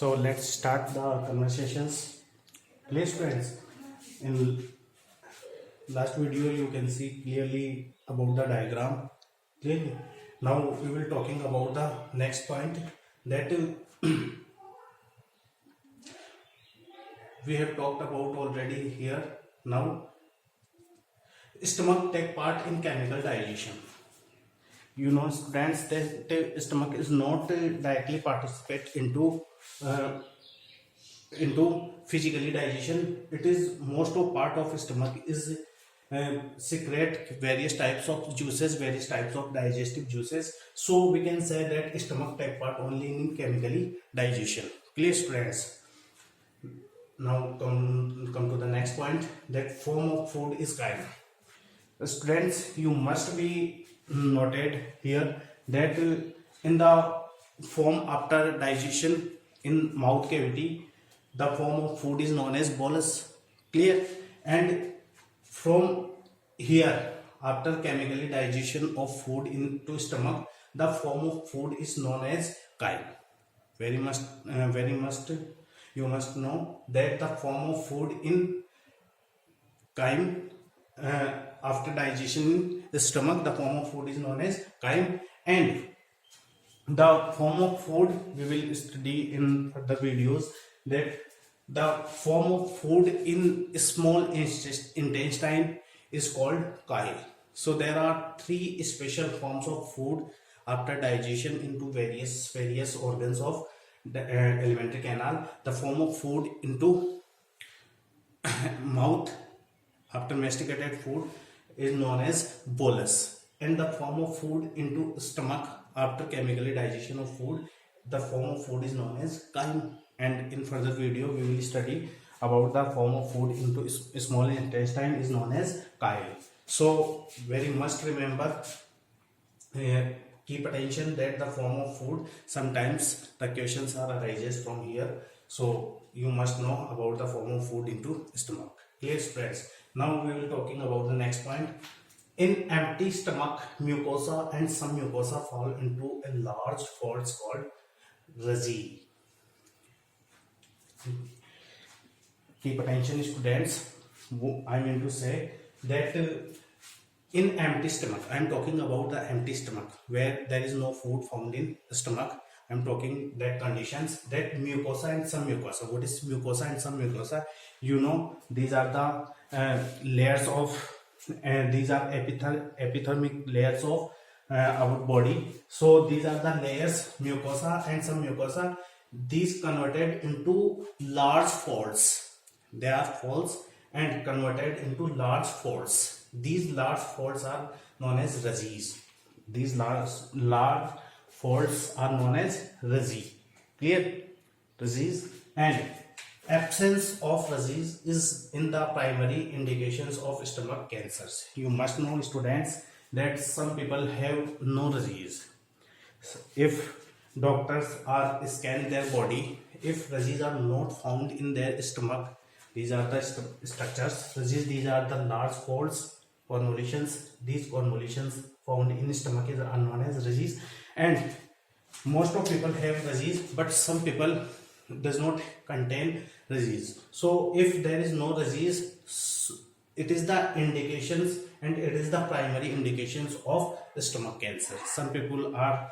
So let's start the conversations. Please friends, in last video you can see clearly about the diagram. Clearly, now we will talking about the next point that we have talked about already here. Now stomach take part in chemical digestion. You know students that the stomach is not directly participate into physically digestion. It is most of part of stomach is secrete various types of juices, various types of digestive juices. So we can say that stomach take part only in chemically digestion. Clear students? Now come to the next point, that form of food is chyme. Students, you must be noted here that in the form after digestion in mouth cavity, the form of food is known as bolus. Clear? And from here, after chemically digestion of food into stomach, the form of food is known as chyme. Very must you must know that the form of food in chyme, after digestion in the stomach, the form of food is known as chyme. And the form of food we will study in further videos, that the form of food in small intestine is called chyle. So there are three special forms of food after digestion into various organs of the alimentary canal. The form of food into mouth after masticated food is known as bolus, and the form of food into stomach after chemically digestion of food, the form of food is known as chyme. And in further video we will study about the form of food into small intestine is known as chyle. So very must remember, keep attention that the form of food, sometimes the questions are arises from here, so you must know about the form of food into stomach. Clear friends? Now we will talking about the next point. In empty stomach, mucosa and some mucosa fall into a large folds called resi. Keep attention students. I mean to say that in empty stomach, I am talking about the empty stomach where there is no food found in the stomach. I am talking that conditions, that mucosa and some mucosa. What is mucosa and some mucosa? You know, these are the layers of these are epithermic layers of our body. So these are the layers, mucosa and some mucosa. These converted into large folds. They are folds and converted into large folds. These large folds are known as resi. These large folds are known as resi. Clear? Resi. And absence of resi is in the primary indications of stomach cancers. You must know students that some people have no resi. If doctors are scan their body, if resi are not found in their stomach, these are the structures. Resi, these are the large folds, convolutions. These convolutions found in stomach are known as resi. And most of people have resi, but some people does not contain resi. So if there is no resi, it is the indications and it is the primary indications of stomach cancer. Some people are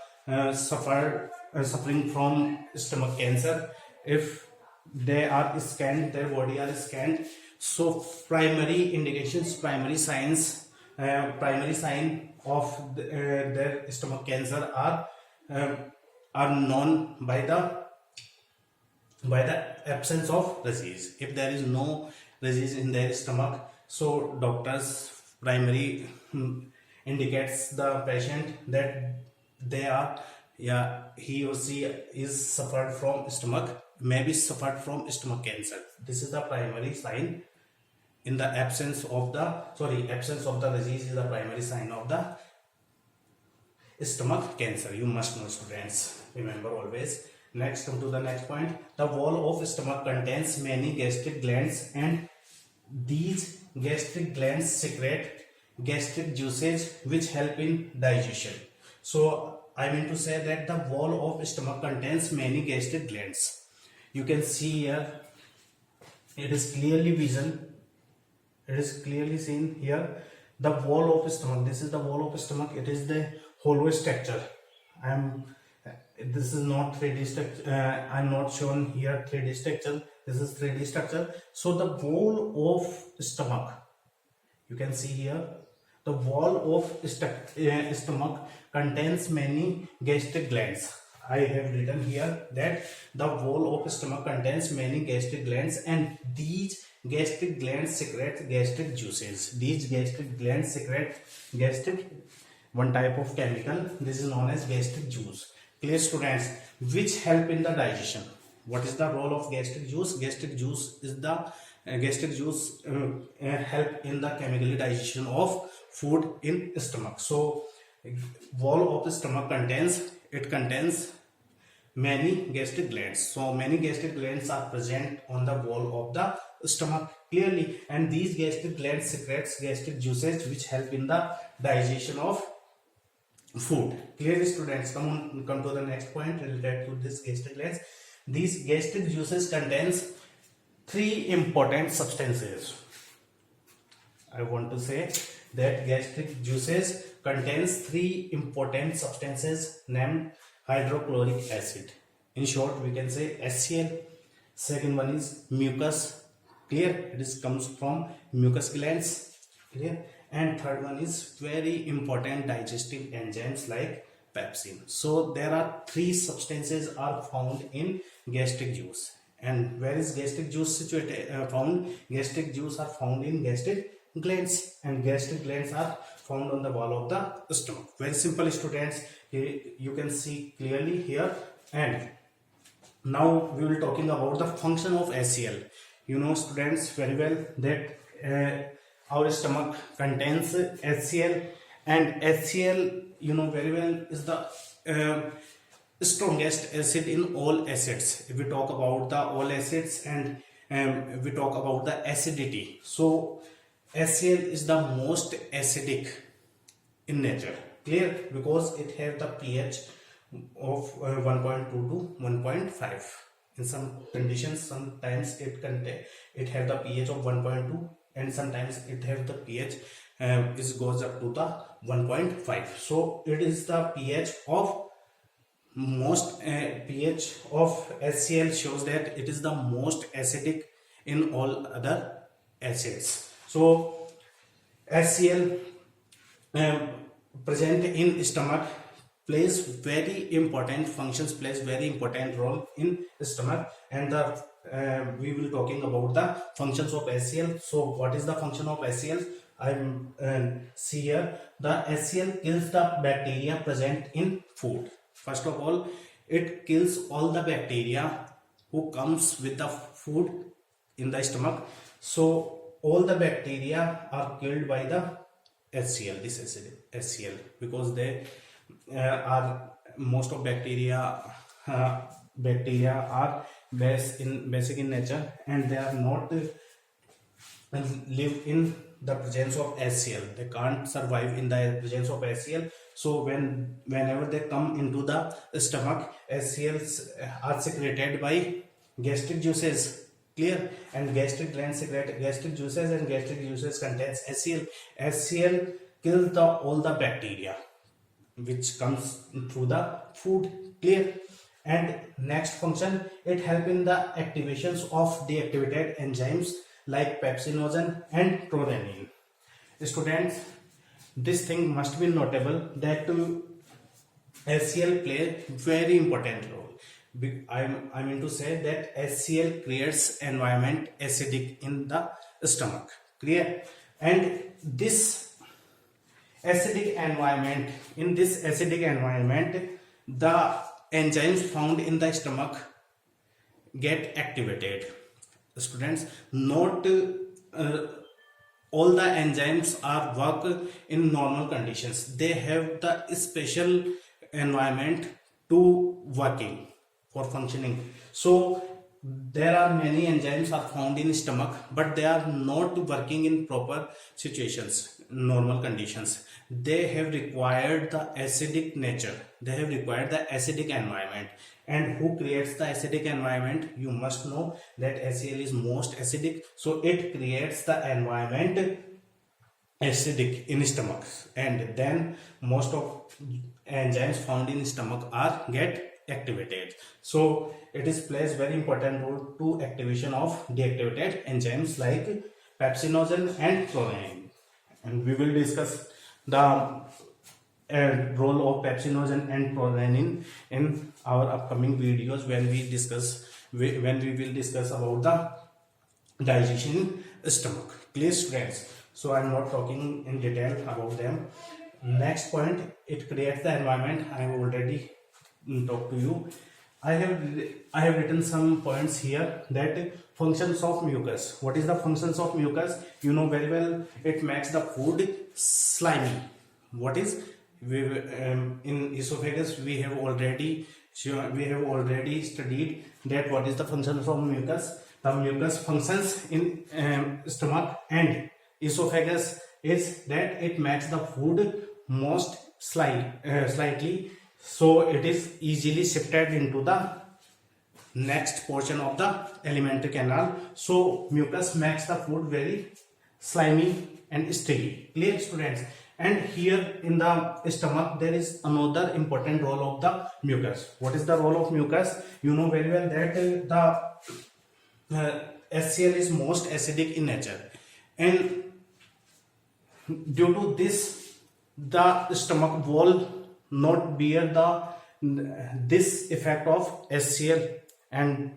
suffering from stomach cancer. If they are scanned, their body are scanned, so primary indications, primary signs, primary sign of their stomach cancer are known by the absence of resi. If there is no resi in their stomach, so doctors primary indicates the patient that they are, he or she is suffered from stomach, maybe suffered from stomach cancer. This is the primary sign. In the absence of the resi is the primary sign of the stomach cancer. You must know students, remember always. Next, come to the next point. The wall of stomach contains many gastric glands, and these gastric glands secrete gastric juices which help in digestion. So I mean to say that the wall of stomach contains many gastric glands. You can see here, it is clearly seen here, the wall of stomach. This is the wall of stomach. It is the hollow structure. This is not 3D structure. I'm not shown here 3D structure. This is 3D structure. So the wall of stomach, you can see here, the wall of stomach contains many gastric glands. I have written here that the wall of stomach contains many gastric glands, and these gastric glands secrete gastric juices. These gastric glands secrete one type of chemical. This is known as gastric juice. Clear, students? Which help in the digestion. What is the role of gastric juice? Gastric juice is the help in the chemical digestion of food in stomach. So wall of the stomach contains many gastric glands. So many gastric glands are present on the wall of the stomach, clearly, and these gastric glands secretes gastric juices which help in the digestion of food. Clearly, students? Come to the next point related to this gastric glands. These gastric juices contains 3 important substances. I want to say that gastric juices contains 3 important substances named hydrochloric acid. In short, we can say HCl. Second one is mucus. Clear? It comes from mucus glands. Clear? And third one is very important digestive enzymes like pepsin. So there are 3 substances are found in gastric juice. And where is gastric juice situated? Found? Gastric juice are found in gastric glands, and gastric glands are found on the wall of the stomach. Very simple, students. You can see clearly here. And now we will talking about the function of HCl. You know, students, very well that our stomach contains HCl, and HCl, you know very well, is the strongest acid in all acids. If we talk about the all acids, and we talk about the acidity, so HCl is the most acidic in nature. Clear? Because it have the pH of 1.2 to 1.5. In some conditions, sometimes it have the pH of 1.2, and sometimes it have the pH goes up to the 1.5. So it is the pH of pH of HCl shows that it is the most acidic in all other acids. So HCl present in stomach plays very important role in stomach, and we will talking about the functions of HCl. So what is the function of HCl? I'm see here, the HCl kills the bacteria present in food. First of all, it kills all the bacteria who comes with the food in the stomach. So all the bacteria are killed by the HCl, this acid HCl, because they are most of bacteria are basic in nature, and they are not live in the presence of HCl. They can't survive in the presence of HCl. So whenever they come into the stomach, HCls are secreted by gastric juices. Clear? And gastric glands secrete gastric juices, and gastric juices contains HCl. HCl kills all the bacteria which comes through the food. Clear? And next function, it help in the activations of deactivated enzymes like pepsinogen and prorenin. Students, this thing must be notable that HCl play very important role. I mean to say that HCl creates environment acidic in the stomach. Clear? And this acidic environment, the enzymes found in the stomach get activated. Students, not all the enzymes are work in normal conditions. They have the special environment to working for functioning. So there are many enzymes are found in stomach, but they are not working in proper situations, normal conditions. They have required the acidic nature, they have required the acidic environment. And who creates the acidic environment? You must know that HCl is most acidic, so it creates the environment acidic in stomach, and then most of enzymes found in stomach are get activated. So it is plays very important role to activation of deactivated enzymes like pepsinogen and proline. And we will discuss the role of pepsinogen and proline in our upcoming videos when we will discuss about the digestion in stomach. Clear, students? So I'm not talking in detail about them. Next point, it creates the environment. I have already talked to you. I have written some points here, that functions of mucus. What is the functions of mucus? You know very well. It makes the food slimy. What is in esophagus? We have already studied that what is the functions of mucus. The mucus functions in stomach and esophagus is that it makes the food most slightly, so it is easily shifted into the next portion of the alimentary canal. So mucus makes the food very slimy and sticky. Clear, students? And here in the stomach there is another important role of the mucus. What is the role of mucus? You know very well that the HCl is most acidic in nature, and due to this the stomach wall not bear this effect of HCl, and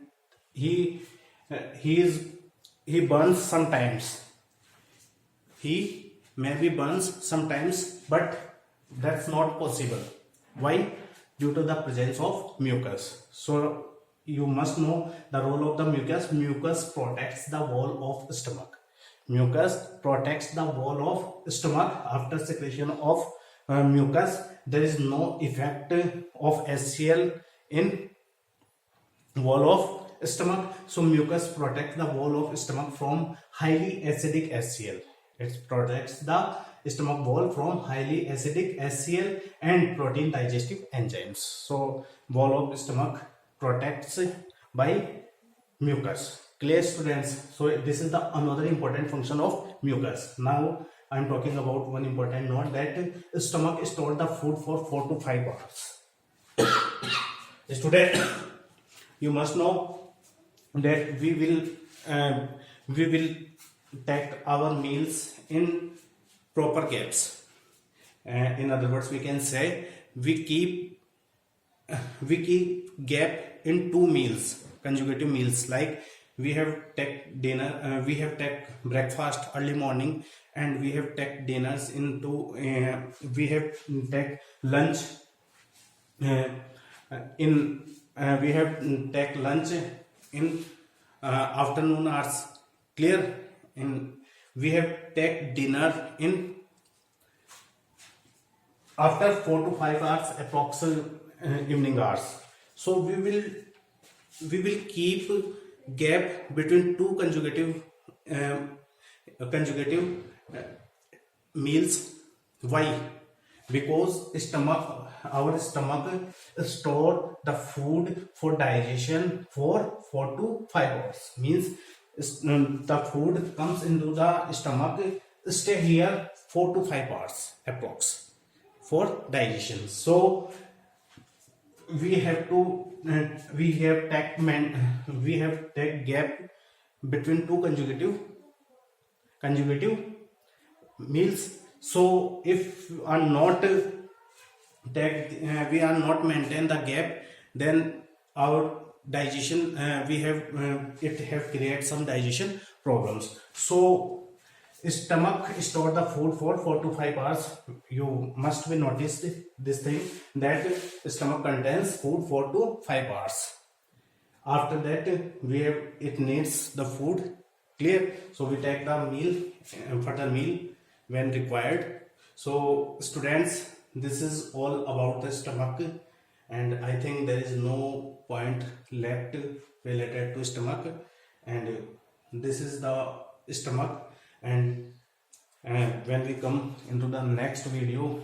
he burns sometimes. He maybe burns sometimes, but that's not possible. Why? Due to the presence of mucus. So you must know the role of the mucus. Mucus protects the wall of stomach. Mucus protects the wall of stomach. After secretion of mucus, there is no effect of HCl in wall of stomach. So mucus protects the wall of stomach from highly acidic HCl. It protects the stomach wall from highly acidic HCl and protein digestive enzymes. So wall of stomach protects by mucus. Clear, students? So this is the another important function of mucus. Now I am talking about one important note, that stomach stores the food for 4 to 5 hours. Student, you must know that we will take our meals in proper gaps. In other words, we can say we keep gap in 2 meals, consecutive meals. Like we have take dinner, we have take breakfast early morning, and we have take dinners into we have take lunch we have take lunch in afternoon hours. Clear? In we have take dinner in after 4 to 5 hours, approximately evening hours. So we will keep gap between 2 consecutive meals. Why? Because our stomach store the food for digestion for 4 to 5 hours. Means the food comes into the stomach, stay here 4 to 5 hours approx for digestion. So we have take gap between 2 consecutive meals. So if we are not maintain the gap, then our digestion it have created some digestion problems. So stomach store the food for 4 to 5 hours. You must be noticed this thing, that stomach contains food 4 to 5 hours. After that it needs the food. Clear? So we take the meal, further meal when required. So students, this is all about the stomach and I think there is no point left related to stomach. And this is the stomach. And when we come into the next video,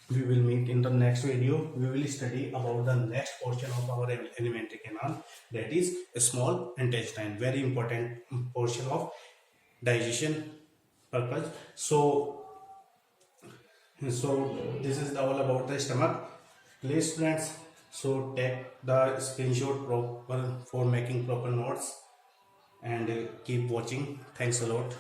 we will meet in the next video. We will study about the next portion of our alimentary canal, that is small intestine, very important portion of digestion purpose. So this is all about the stomach. Please friends, so take the screenshot proper for making proper notes, and keep watching. Thanks a lot.